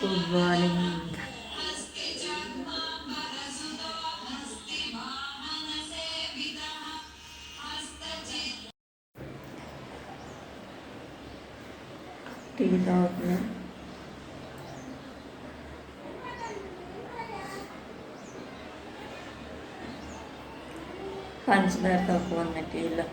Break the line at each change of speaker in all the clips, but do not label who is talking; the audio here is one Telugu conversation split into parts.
Good morning. టీ తాగుతున్నా. పంచదార తక్కువ ఉన్న టీలో.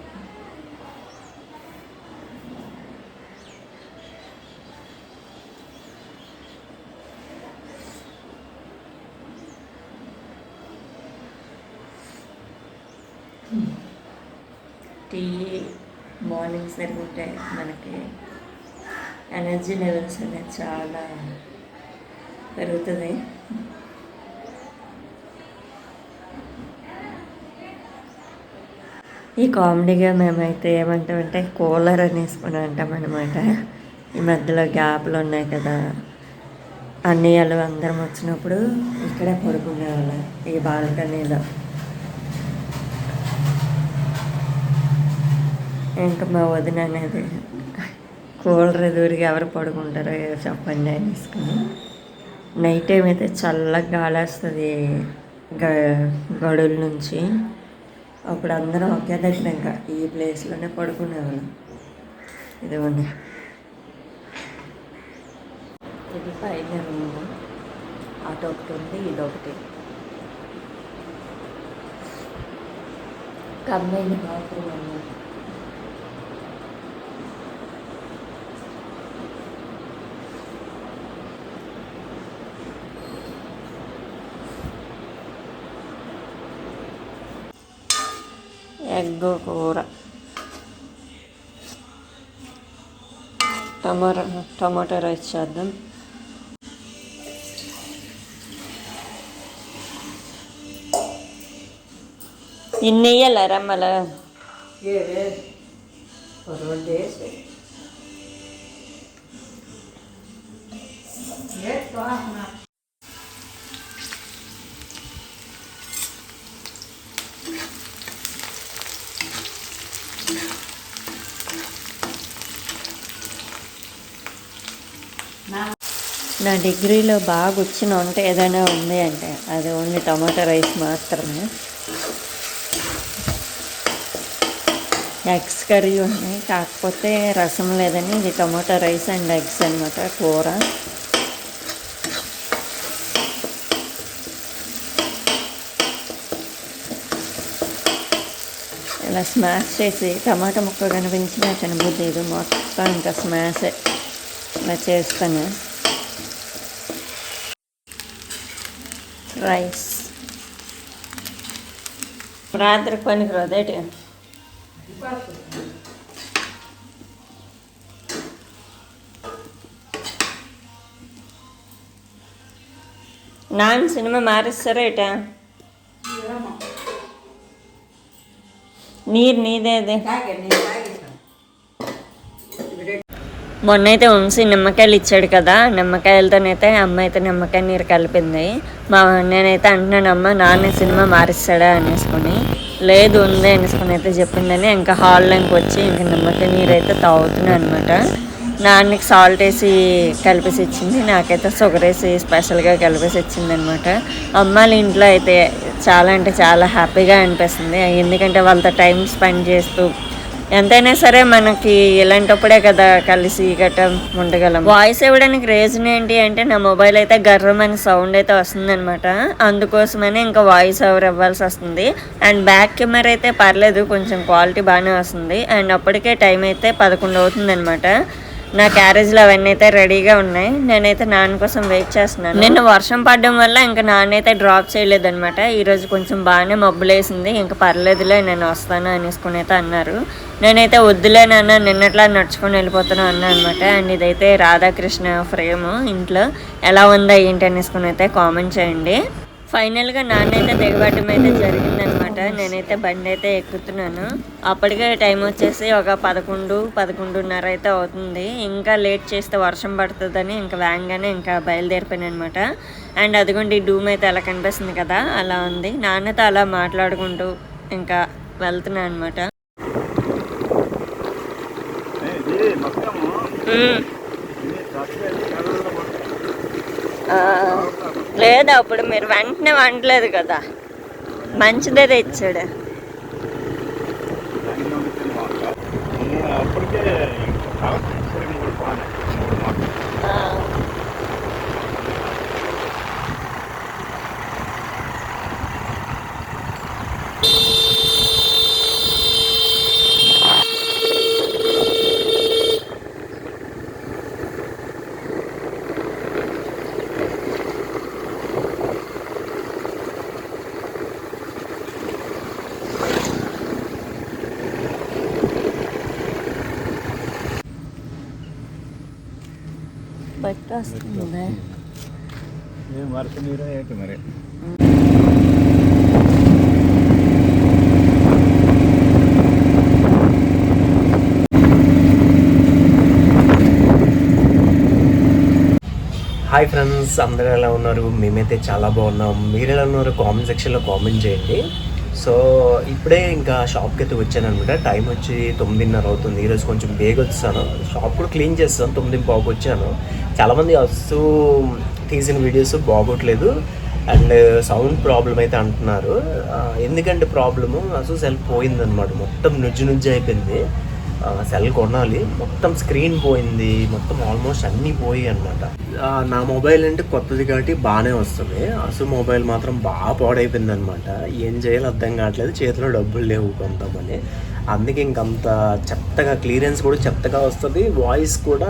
టీ మార్నింగ్ సరిగ్గా మనకి ఎనర్జీ లెవెల్స్ అనేది చాలా పెరుగుతుంది. ఈ కామెడీగా మేమైతే ఏమంటామంటే కూలర్ అని వేసుకుని అంటాం అనమాట. ఈ మధ్యలో గ్యాప్లు ఉన్నాయి కదా, అన్నయ్యలు అందరం వచ్చినప్పుడు ఇక్కడే పడుకునేవాళ్ళం ఈ బాల్కనీలో. ఇంకా మా వదిన అనేది కూలర్ ఎదురుగా ఎవరు పడుకుంటారో చెప్పండి అని వేసుకుని. నైట్ టైం అయితే చల్లగా గాలి వస్తుంది గడుల నుంచి. అప్పుడు అందరం ఒకే దగ్గర ఇంకా ఈ ప్లేస్లోనే పడుకునేవాళ్ళం. ఇదిగోండి, ఇది పైన రూము. అటు ఒకటి ఉంది, ఇదొకటి కంబైన్ బాత్రూమ్ అన్నమాట. ఎగ్ కూర, టమాటో రైస్ చేద్దాం. ఇన్ని వేయాల రమ్మల నా డిగ్రీలో బాగా వచ్చిన వంట ఏదైనా ఉంది అంటే అది ఓన్లీ టమాటో రైస్ మాత్రమే. ఎగ్స్ కర్రీ ఉన్నాయి, కాకపోతే రసం లేదని ఇది టమాటో రైస్ అండ్ ఎగ్స్ అనమాట కూర. ఇలా స్మాష్ చేసి టమాటా ముక్క కనిపించినా తినబుద్ధి, ఇది మొత్తం ఇంకా స్మాష్ ఇలా చేస్తాను. రైస్ రాత్రికి పనికి అదేటి నాన్న సినిమా మారిస్తారేటా? నీరు నీదేదే. మొన్నైతే వంశీ నిమ్మకాయలు ఇచ్చాడు కదా, నిమ్మకాయలతోనైతే అమ్మ అయితే నిమ్మకాయ నీరు కలిపింది. నేనైతే అంటున్నాను, అమ్మ నాన్న సినిమా మారిస్తాడా అనేసుకొని. లేదు ఉంది అనేసుకొని అయితే చెప్పిందని ఇంకా హాల్లోకి వచ్చి ఇంకా నిమ్మకాయ నీరు అయితే తాగుతున్నాను అనమాట. నాన్నకి సాల్ట్ వేసి కలిపేసి ఇచ్చింది, నాకైతే షుగర్ వేసి స్పెషల్గా కలిపేసి ఇచ్చింది అనమాట. అమ్మాళ్ళ ఇంట్లో అయితే చాలా అంటే చాలా హ్యాపీగా అనిపిస్తుంది, ఎందుకంటే వాళ్ళతో టైం స్పెండ్ చేస్తూ ఎంతైనా సరే మనకి ఇలాంటప్పుడే కదా కలిసి గట్ట ఉండగలం. వాయిస్ ఇవ్వడానికి రీజన్ ఏంటి అంటే నా మొబైల్ అయితే గర్రమని సౌండ్ అయితే వస్తుంది అనమాట, అందుకోసమని ఇంకా వాయిస్ ఓవర్ ఇవ్వాల్సి వస్తుంది. అండ్ బ్యాక్ కెమెరా అయితే పర్లేదు, కొంచెం క్వాలిటీ బాగానే వస్తుంది. అండ్ అప్పటికే టైం అయితే 11 అవుతుంది అనమాట. నా క్యారేజ్లో అవన్నీ అయితే రెడీగా ఉన్నాయి. నేనైతే నాన్న కోసం వెయిట్ చేస్తున్నాను. నిన్న వర్షం పడడం వల్ల ఇంకా నాన్నైతే డ్రాప్ చేయలేదనమాట. ఈరోజు కొంచెం బాగానే మబ్బులేసింది, ఇంకా పర్లేదులే నేను వస్తాను అనేసుకుని అయితే అన్నారు. నేనైతే వద్దులేనన్నా నిన్నట్లా నడుచుకొని వెళ్ళిపోతాను అన్నా అనమాట. అండ్ ఇదైతే రాధాకృష్ణ ఫ్రేమ్ ఇంట్లో ఎలా ఉందా ఏంటి అనేసుకుని అయితే కామెంట్ చేయండి. ఫైనల్గా నాన్నైతే దిగబట్టం అయితే జరిగిందనమాట. నేనైతే బండి అయితే ఎక్కుతున్నాను. అప్పటికే టైం వచ్చేసి ఒక 11-11:30 అయితే అవుతుంది. ఇంకా లేట్ చేస్తే వర్షం పడుతుందని ఇంకా వేగంగానే ఇంకా బయలుదేరిపోయాను అనమాట. అండ్ అదిగోండి డూమ్ అయితే ఎలా కనిపిస్తుంది కదా, అలా ఉంది. నాన్నతో అలా మాట్లాడుకుంటూ ఇంకా వెళ్తున్నాను అనమాట. లేదా అప్పుడు మీరు వెంటనే వండలేదు కదా, మంచిదే తెచ్చాడు. బట్ట వస్తుంది
వర్ష నీరు ఏంటి మరి. హాయ్ ఫ్రెండ్స్, అందరూ ఎలా ఉన్నారు? మేమైతే చాలా బాగున్నాం. మీరు ఎలా ఉన్నారు? కామెంట్ సెక్షన్లో కామెంట్ చేయండి. సో ఇప్పుడే ఇంకా షాప్కి అయితే వచ్చాను అనమాట. టైం వచ్చి 9:30 అవుతుంది. ఈరోజు కొంచెం బేగా వచ్చాను. షాప్ కూడా క్లీన్ చేస్తాను. 9:15 వచ్చాను. చాలామంది అస్సు తీసిన వీడియోస్ బాగోట్లేదు అండ్ సౌండ్ ప్రాబ్లం అయితే అంటున్నారు. ఎందుకంటే ప్రాబ్లము అస్సు సెల్ పోయిందనమాట. మొత్తం నుజ్జు అయిపోయింది. సెల్ కొనాలి. మొత్తం స్క్రీన్ పోయింది, మొత్తం ఆల్మోస్ట్ అన్నీ పోయి అనమాట. నా మొబైల్ అంటే కొత్తది కాబట్టి బాగానే వస్తుంది. అసలు మొబైల్ మాత్రం బాగా పాడైపోయింది అనమాట. ఏం చేయాలో అర్థం కావట్లేదు. చేతిలో డబ్బులు లేవు కొంతమని. అందుకే ఇంకంత చెత్తగా, క్లియరెన్స్ కూడా చెత్తగా వస్తుంది. వాయిస్ కూడా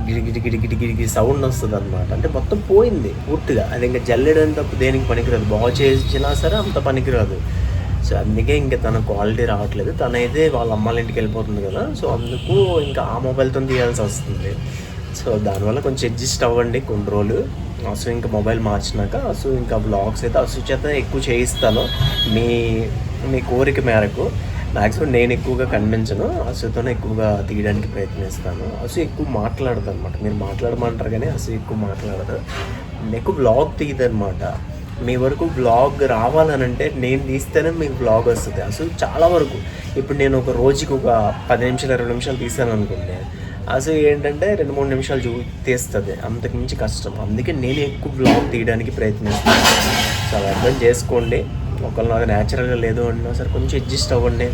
గిడిగిడి సౌండ్ వస్తుంది అనమాట. అంటే మొత్తం పోయింది పూర్తిగా. అది ఇంకా జల్లెడని తప్పు దేనికి పనికిరాదు. బాగా చేసినా సరే అంత పనికిరాదు. సో అందుకే ఇంకా తన క్వాలిటీ రావట్లేదు. తనైతే వాళ్ళ అమ్మాళ్ళ ఇంటికి వెళ్ళిపోతుంది కదా, సో అందుకు ఇంకా ఆ మొబైల్తో తీయాల్సి వస్తుంది. సో దానివల్ల కొంచెం అడ్జస్ట్ అవ్వండి కొన్ని రోజులు. అసలు ఇంకా మొబైల్ మార్చినాక అసలు ఇంకా బ్లాగ్స్ అయితే అసలు చేత ఎక్కువ చేయిస్తాను. మీ కోరిక మేరకు మ్యాక్సిమం నేను ఎక్కువగా కనిపించను. అసలుతోనే ఎక్కువగా తీయడానికి ప్రయత్నిస్తాను. అసలు ఎక్కువ మాట్లాడదు అనమాట. మీరు మాట్లాడమంటారు కానీ అసలు ఎక్కువ మాట్లాడదు. ఎక్కువ బ్లాగ్ తీయదు అనమాట. మీ వరకు బ్లాగ్ రావాలనంటే నేను తీస్తేనే మీకు బ్లాగ్ వస్తుంది. అసలు చాలా వరకు ఇప్పుడు నేను ఒక రోజుకి ఒక 10 నిమిషాలు 20 నిమిషాలు తీస్తాను అనుకుంటే అసలు ఏంటంటే 2-3 నిమిషాలు తీస్తుంది. అంతకుమించి కష్టం. అందుకే నేను ఎక్కువ బ్లాగ్ తీయడానికి ప్రయత్నిస్తాను. సో అది అర్థం చేసుకోండి. ఒకళ్ళు నాకు న్యాచురల్గా లేదు అన్నా సరే కొంచెం అడ్జస్ట్ అవ్వండి.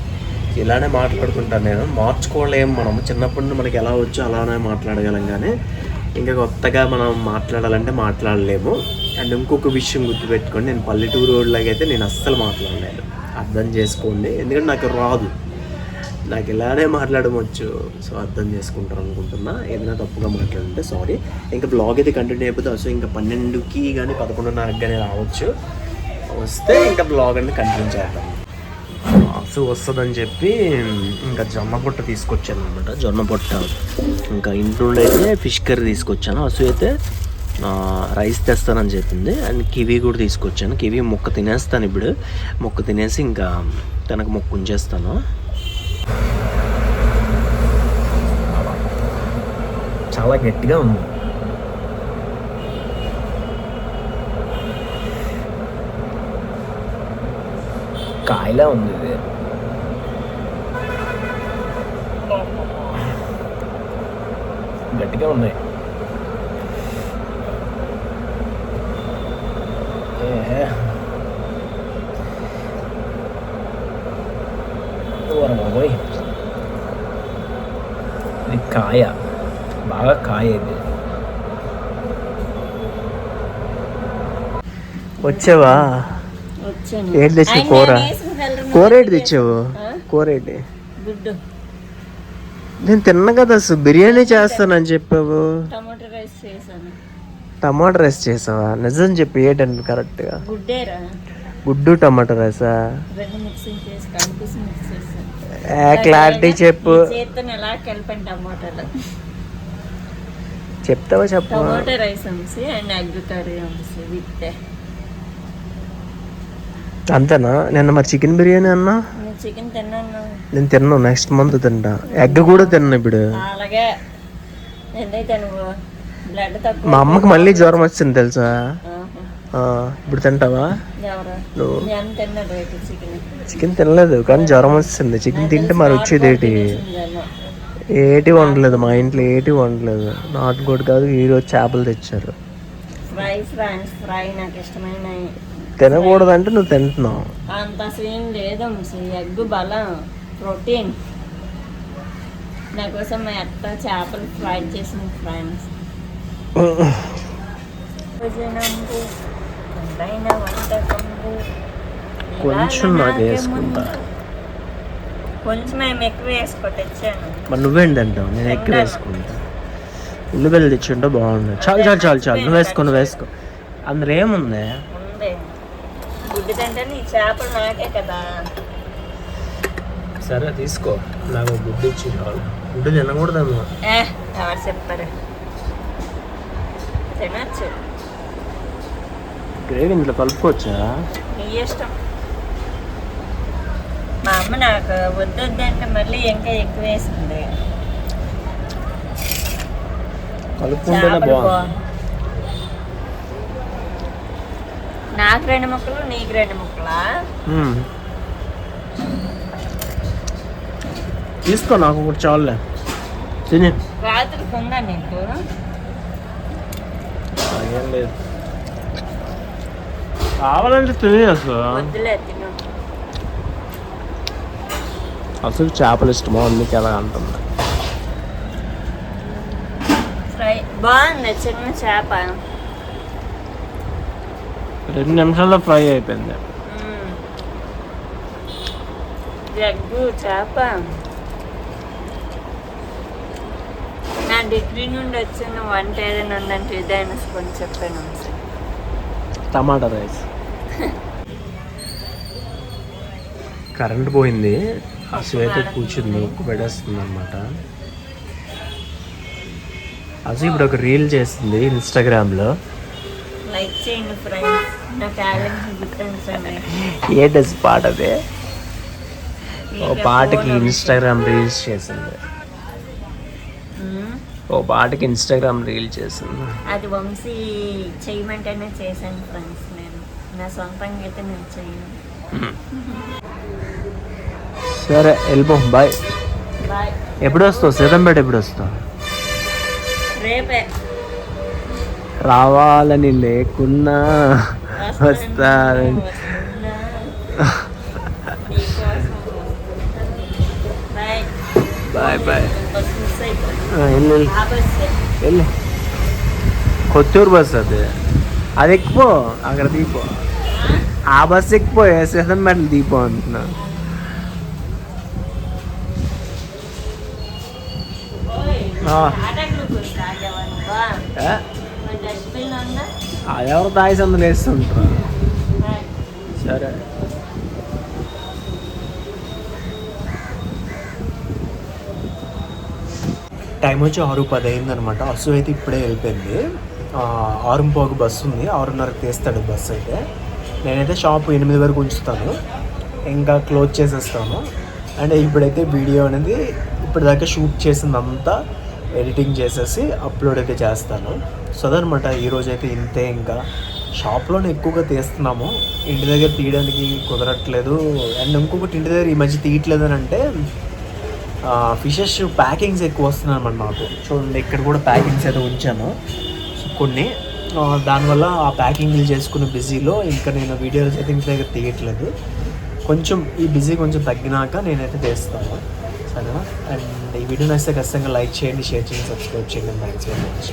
ఇలానే మాట్లాడుకుంటాను నేను. మార్చుకోలేము మనం. చిన్నప్పటి నుండి మనకి ఎలా వచ్చో అలానే మాట్లాడగలం కానీ ఇంకా కొత్తగా మనం మాట్లాడాలంటే మాట్లాడలేము. అండ్ ఇంకొక విషయం గుర్తుపెట్టుకోండి, నేను పల్లెటూరు రోడ్లాగైతే నేను అస్సలు మాట్లాడలేదు. అర్థం చేసుకోండి. ఎందుకంటే నాకు రాదు. నాకు ఇలానే మాట్లాడవచ్చు. సో అర్థం చేసుకుంటారు అనుకుంటున్నా. ఏదైనా తప్పుగా మాట్లాడుంటే సారీ. ఇంకా బ్లాగ్ అయితే కంటిన్యూ అయిపోతే అసలు ఇంకా 12కి కానీ 11:30కి కానీ రావచ్చు. వస్తే ఇంకా బ్లాగ్ అనేది కంటిన్యూ చేద్దాం. అసలు వస్తుందని చెప్పి ఇంకా జొన్న పొట్ట తీసుకొచ్చాను అనమాట. జొన్న పొట్ట ఇంకా ఇంట్లో అయితే ఫిష్ కర్రీ తీసుకొచ్చాను. అసలు అయితే రైస్ తెస్తానని చెప్పింది. అండ్ కివీ కూడా తీసుకొచ్చాను. కివీ ముక్క తినేస్తాను. ఇప్పుడు ముక్క తినేసి ఇంకా తనకు ముక్క ఉంచేస్తాను. చాలా గట్టిగా ఉంది. కాయలా ఉంది ఇది. గట్టిగా ఉన్నాయి. బాబోయ్, ఇది కాయ, బాగా కాయ. ఇది వచ్చావా? ఏంటి తెచ్చిన కూర? కూర ఏంటి తెచ్చావు? కూర ఏంటి? నేను తిన్నా కదా. అసలు బిర్యానీ చేస్తానని చెప్పావు. టమాటా రైస్ చేసావా? నిజం చెప్పి ఏంటండి కరెక్ట్గా? గుడ్డు టమాటా రైసా? క్లారిటీ చెప్పు. చెప్తావా చెప్పు.
టమాటా రైస్ అండ్ ఎగ్ కర్రీ
అంతేనా? నిన్న మరి చికెన్ బిర్యానీ అన్నా.
చికెన్ తిన్నాను.
నేను తిన్నాను. నెక్స్ట్ మంత్ తింటా. ఎగ్ కూడా తిన్నా ఇప్పుడు.
అలాగే
మా అమ్మకి మళ్ళీ జ్వరం వచ్చింది తెలుసా? ఇప్పుడు తింటావా నువ్వు? చికెన్ తినలేదు కానీ జ్వరం వచ్చింది. చికెన్ తింటే మరి వచ్చేది ఏటి వండలేదు. మా ఇంట్లో ఏటి వండలేదు. నాటుకోడి కాదు, ఈరోజు చేపలు తెచ్చారు.
ఫ్రై ఫ్రాన్స్ ఫ్రై నాకు ఇష్టమైన
తినకూడదంటే నువ్వు తింటున్నావు.
అంత సీన్ లేదు ఎగ్ బలం ప్రోటీన్. నా కోసం మా అత్త చేపలు ఫ్రై చేసిన ఫ్రాన్స్. భోజనంబు కొండైన వంటకంబు
కొంచెం నాకు వేసుకుంటా.
కొంచెం మేము ఎక్కువ వేసుకో తెచ్చాను.
మరి నువ్వేంటి అంటావు? నేను ఎక్కువ వేసుకుంటా. ఉల్లిపాయలు తెచ్చుంటే బాగుంది. చాలు చాలు చాలు చాలు నువ్వు వేసుకో నువ్వు వేసుకో. అందులో ఏముంది?
ఉంది గుడ్డు తింటే నీ చేపలు నాకే కదా.
సరే తీసుకో. నాకు గుడ్డు ఇచ్చి చాలు. గుడ్డు తినకూడదేమో.
ఎవరు చెప్పారు? తినచ్చు.
గ్రేవీ ఇంట్లో కలుపుకోవచ్చా?
నీ ఇష్టం. మా అమ్మ నాకు వద్దంటే మళ్ళీ ఇంకా ఎక్కువ వేసింది.
కలుపుకుంటేనే బాగుంది.
నాకు 2 ముక్కలు నీకు 2 ముక్కలా?
తీసుకో నాకు ఒకటి చాలులే. తిని.
రాత్రికి ఉందా నీకు?
ఏం లేదు కావాలంటే తిని.
వద్దులే తిను.
అసలు చేపలు ఇష్టమో అందుకే అలా అంటుంది.
ఫ్రై బాగుంది. చిన్న చేప
2 నిమిషాల్లో ఫ్రై అయిపోయింది.
ఎగ్గు చేప. నా డిగ్రీ నుండి వచ్చిన వంట ఏదైనా ఉందంటే ఇదైనా కొంచెం చెప్పాను.
టమాటా రైస్. కరెంట్ పోయింది. అసలు అయితే కూర్చుంది ఉక్కు పెట్టేస్తుంది అనమాట. అసలు ఇప్పుడు ఒక రీల్ చేస్తుంది ఇన్స్టాగ్రామ్లో.
లైక్ చేయండి ఫ్రెండ్స్. నా టాలెంట్ గుర్తించండి.
ఏ డస్ పాట అదే? ఓ పాటకి ఇన్స్టాగ్రామ్ రీల్స్ చేసింది. ఓ పాటకి ఇన్స్టాగ్రామ్ రీల్ చేసింది.
అది వంశీ చేయమంటేనే చేశాను ఫ్రెండ్స్. నేను నా సొంతంగా అయితే నేను చేయను.
సరే వెళ్ళిపో. బాయ్.
బాయ్.
ఎప్పుడు వస్తావు? సీతంపేట ఎప్పుడు వస్తావు?
రేపే.
రావాలని లేకున్నా వస్తానని. Bye bye. వెళ్ళి కొత్తూరు బస్ అది ఎక్కిపో. అక్కడ దిగిపో. ఆ బస్సు ఎక్కిపో. సీతంపేటలు దిగిపో అంటున్నా. అదెవరు తాగి అందులో వేస్తుంటారు. సరే టైం వచ్చి 6:10 అయిందనమాట. అసు అయితే ఇప్పుడే వెళ్ళిపోయింది. 6:15 బస్సు ఉంది. 6:30కి తీస్తాడు బస్సు అయితే. నేనైతే షాప్ 8 వరకు ఉంచుతాను. ఇంకా క్లోజ్ చేసేస్తాను. అండ్ ఇప్పుడైతే వీడియో అనేది ఇప్పటిదాకా షూట్ చేసిందంతా ఎడిటింగ్ చేసేసి అప్లోడ్ అయితే చేస్తాను. సో అదనమాట ఈరోజు అయితే ఇంతే. ఇంకా షాప్లోనే ఎక్కువగా తీస్తున్నాము. ఇంటి దగ్గర తీయడానికి కుదరట్లేదు. అండ్ ఇంకొకటి ఇంటి దగ్గర ఈ మధ్య తీయట్లేదు అని అంటే ఫిషెస్ ప్యాకింగ్స్ ఎక్కువ వస్తున్నాయి అన్నమాట నాకు. చూడండి ఇక్కడ కూడా ప్యాకింగ్స్ అయితే ఉంచాను కొన్ని. దానివల్ల ఆ ప్యాకింగ్లు చేసుకున్న బిజీలో ఇంకా నేను వీడియోస్ అయితే ఇంటి దగ్గర తీయట్లేదు. కొంచెం ఈ బిజీ కొంచెం తగ్గినాక నేనైతే తీస్తాను. సరేనా? అండ్ ఈ వీడియో నచ్చితే ఖచ్చితంగా లైక్ చేయండి, షేర్ చేయండి, సబ్స్క్రైబ్ చేయండి. Thanks very much.